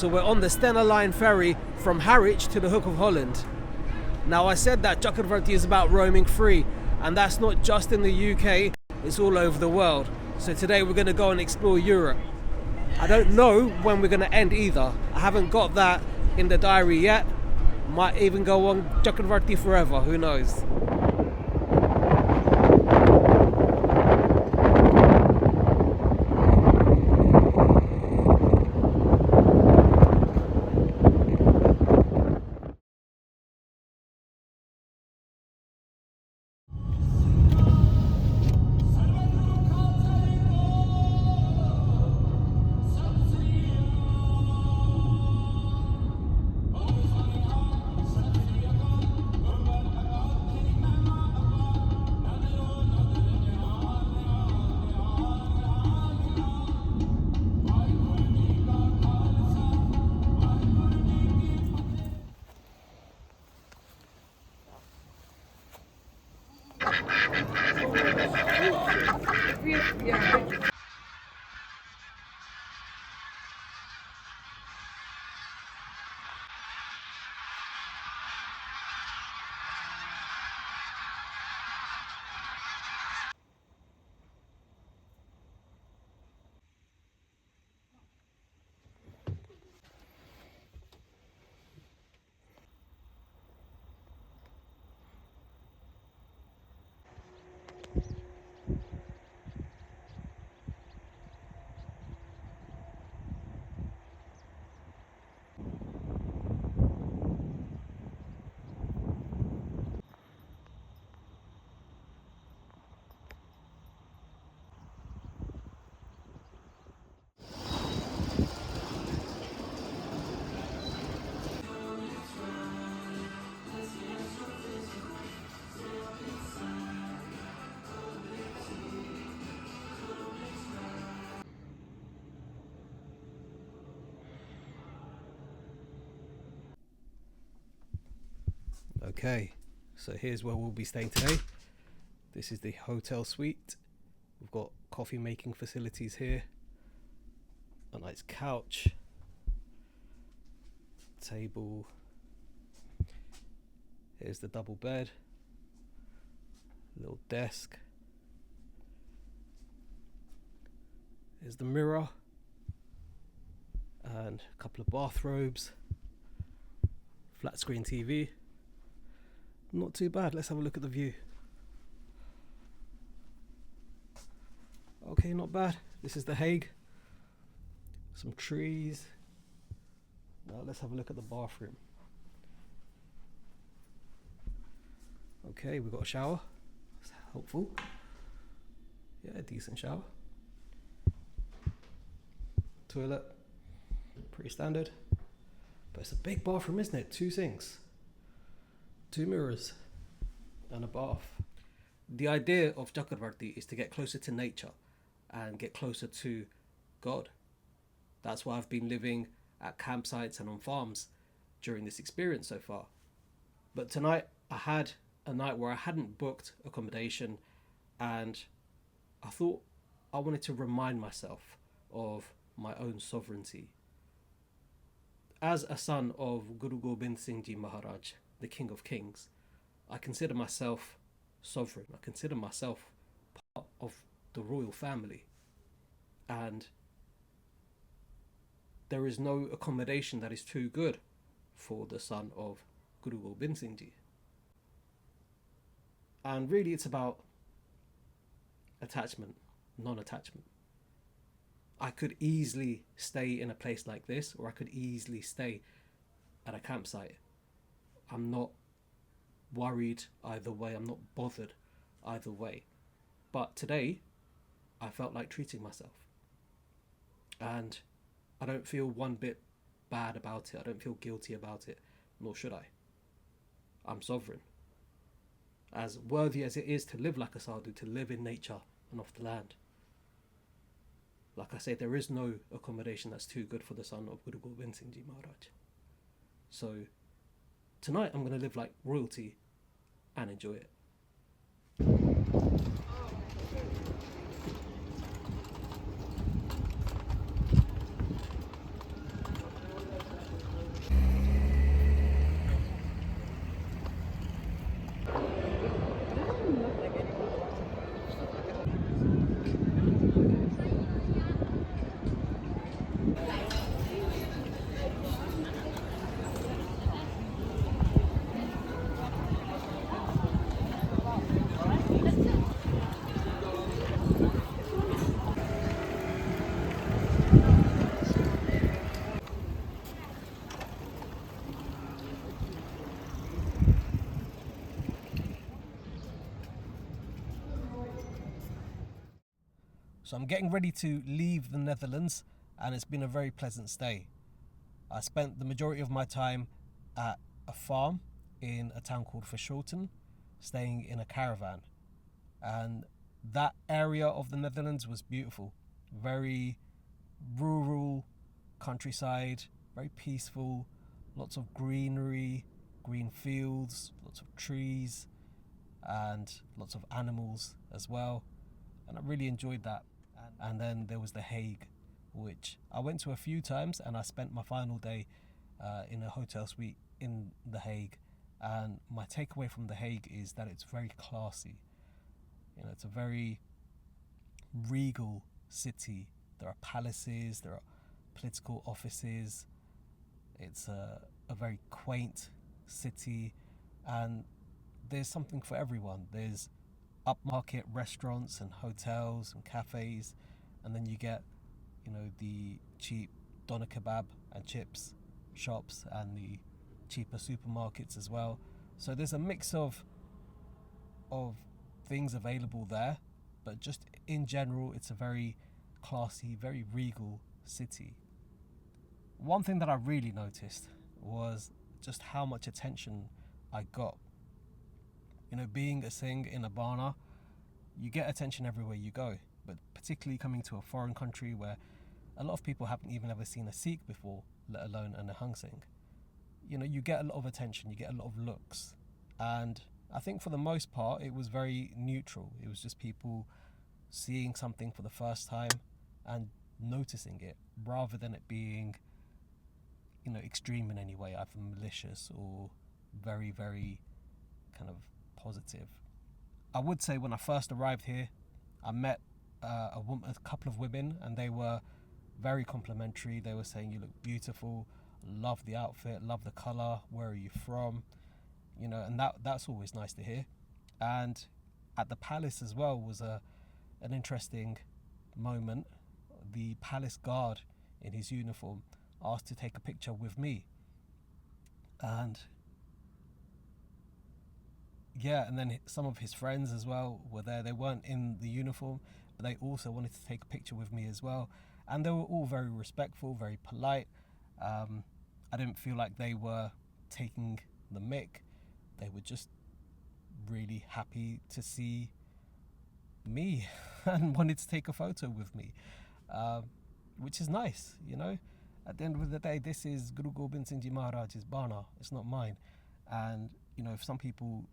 So we're on the Stena Line ferry from Harwich to the Hook of Holland. Now I said that Chakrvarti is about roaming free, and that's not just in the UK, it's all over the world. So today we're going to go and explore Europe. I don't know when we're going to end either. I haven't got that in the diary yet. Might even go on Chakrvarti forever, who knows. Okay, so here's where we'll be staying today. This is the hotel suite. We've got coffee making facilities here, a nice couch, table. Here's the double bed, little desk. Here's the mirror and a couple of bathrobes, flat screen TV. Not too bad. Let's have a look at the view. Okay, not bad. This is the Hague. Some trees. Now let's have a look at the bathroom. Okay, we've got a shower. That's helpful. Yeah, a decent shower. Toilet. Pretty standard. But it's a big bathroom, isn't it? 2 sinks. 2 mirrors and a bath. The idea of Chakrvarti is to get closer to nature and get closer to God. That's why I've been living at campsites and on farms during this experience so far. But tonight I had a night where I hadn't booked accommodation, and I thought I wanted to remind myself of my own sovereignty. As a son of Guru Gobind Singh Ji Maharaj, the King of Kings, I consider myself sovereign. I consider myself part of the royal family, and there is no accommodation that is too good for the son of Guru Gobind Singh Ji. And really it's about attachment, non-attachment. I could easily stay in a place like this, or I could easily stay at a campsite. I'm not worried either way. I'm not bothered either way. But today, I felt like treating myself. And I don't feel one bit bad about it. I don't feel guilty about it, nor should I. I'm sovereign. As worthy as it is to live like a sadhu, to live in nature and off the land. Like I say, there is no accommodation that's too good for the son of Guru Gobind Singh Ji Maharaj. So tonight I'm going to live like royalty and enjoy it. So I'm getting ready to leave the Netherlands, and it's been a very pleasant stay. I spent the majority of my time at a farm in a town called Voorschoten, staying in a caravan. And that area of the Netherlands was beautiful. Very rural countryside, very peaceful, lots of greenery, green fields, lots of trees, and lots of animals as well. And I really enjoyed that. And then there was the Hague, which I went to a few times, and I spent my final day in a hotel suite in the Hague. And my takeaway from the Hague is that it's very classy. You know, it's a very regal city. There are palaces, there are political offices. It's a very quaint city, and there's something for everyone. There's upmarket restaurants and hotels and cafes, and then you get, you know, the cheap doner kebab and chips shops and the cheaper supermarkets as well. So there's a mix of things available there, but just in general, it's a very classy, very regal city. One thing that I really noticed was just how much attention I got. You know, being a Singh in a Bana, you get attention everywhere you go, but particularly coming to a foreign country where a lot of people haven't even ever seen a Sikh before, let alone a Nihang Singh. You know, you get a lot of attention, you get a lot of looks, and I think for the most part it was very neutral. It was just people seeing something for the first time and noticing it, rather than it being, you know, extreme in any way, either malicious or very, very kind of positive. I would say when I first arrived here, I met a couple of women, and they were very complimentary. They were saying, "You look beautiful, love the outfit, love the colour, where are you from?" You know, and that's always nice to hear. And at the palace as well was an interesting moment. The palace guard in his uniform asked to take a picture with me, and yeah, and then some of his friends as well were there. They weren't in the uniform, but they also wanted to take a picture with me as well, and they were all very respectful, very polite. I didn't feel like they were taking the mick. They were just really happy to see me and wanted to take a photo with me, which is nice, you know. At the end of the day, this is Guru Gobind Singh Ji Maharaj's Bana. It's not mine. And, you know, if some people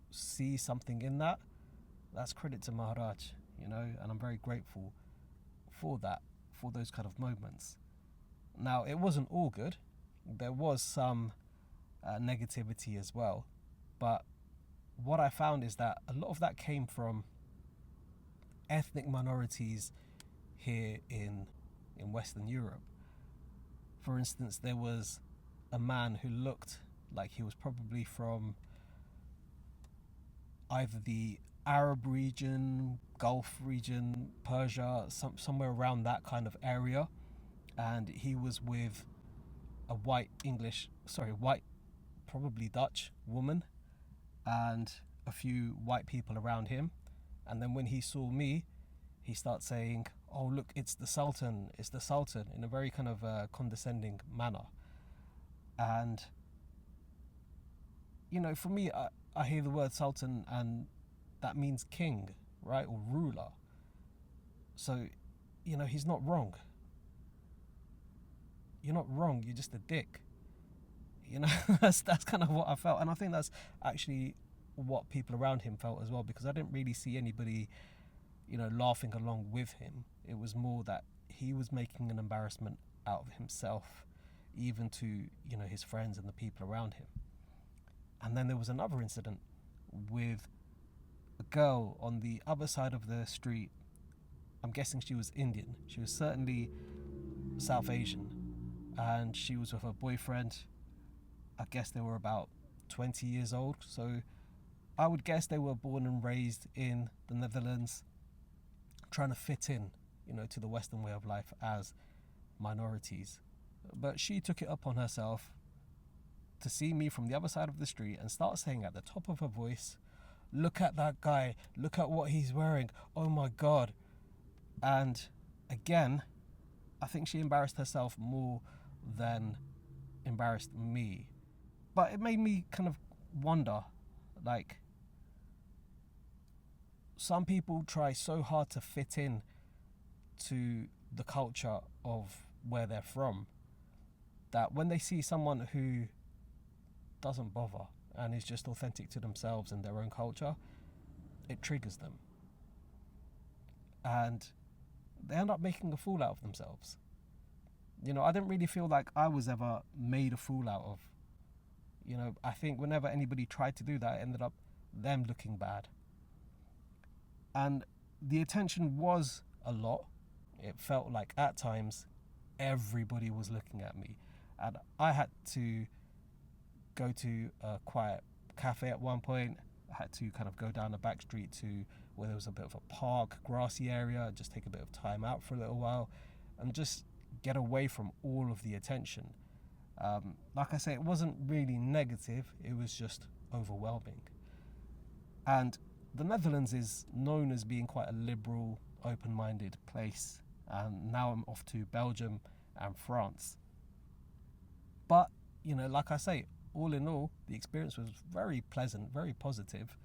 see something in that, that's credit to Maharaj, you know, and I'm very grateful for that, for those kind of moments. Now, it wasn't all good. There was some negativity as well. But what I found is that a lot of that came from ethnic minorities here in Western Europe. For instance, there was a man who looked like he was probably from either the Arab region, Gulf region, Persia, somewhere around that kind of area, and he was with a white, probably Dutch woman, and a few white people around him. And then when he saw me, he starts saying, "Oh, look, it's the Sultan," in a very kind of condescending manner. And, you know, for me, I hear the word Sultan and that means king, right, or ruler. So, you know, he's not wrong. You're not wrong, you're just a dick. You know, that's kind of what I felt. And I think that's actually what people around him felt as well, because I didn't really see anybody, you know, laughing along with him. It was more that he was making an embarrassment out of himself, even to, you know, his friends and the people around him. And then there was another incident with a girl on the other side of the street. I'm guessing she was Indian. She was certainly South Asian. And she was with her boyfriend. I guess they were about 20 years old. So I would guess they were born and raised in the Netherlands, trying to fit in, you know, to the Western way of life as minorities. But she took it upon herself to see me from the other side of the street and start saying at the top of her voice, "Look at that guy, look at what he's wearing, oh my God." And again, I think she embarrassed herself more than embarrassed me. But it made me kind of wonder, like, some people try so hard to fit in to the culture of where they're from that when they see someone who doesn't bother and is just authentic to themselves and their own culture, it triggers them. And they end up making a fool out of themselves. You know, I didn't really feel like I was ever made a fool out of. You know, I think whenever anybody tried to do that, it ended up them looking bad. And the attention was a lot. It felt like at times everybody was looking at me. And I had to go to a quiet cafe at one point. I had to kind of go down a back street to where there was a bit of a park, grassy area, just take a bit of time out for a little while and just get away from all of the attention. Like I say, it wasn't really negative, it was just overwhelming. And the Netherlands is known as being quite a liberal, open-minded place. And now I'm off to Belgium and France. But, you know, like I say, all in all, the experience was very pleasant, very positive.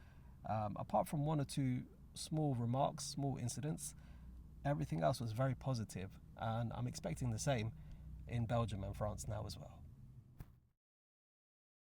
Apart from one or two small remarks, small incidents, everything else was very positive, and I'm expecting the same in Belgium and France now as well.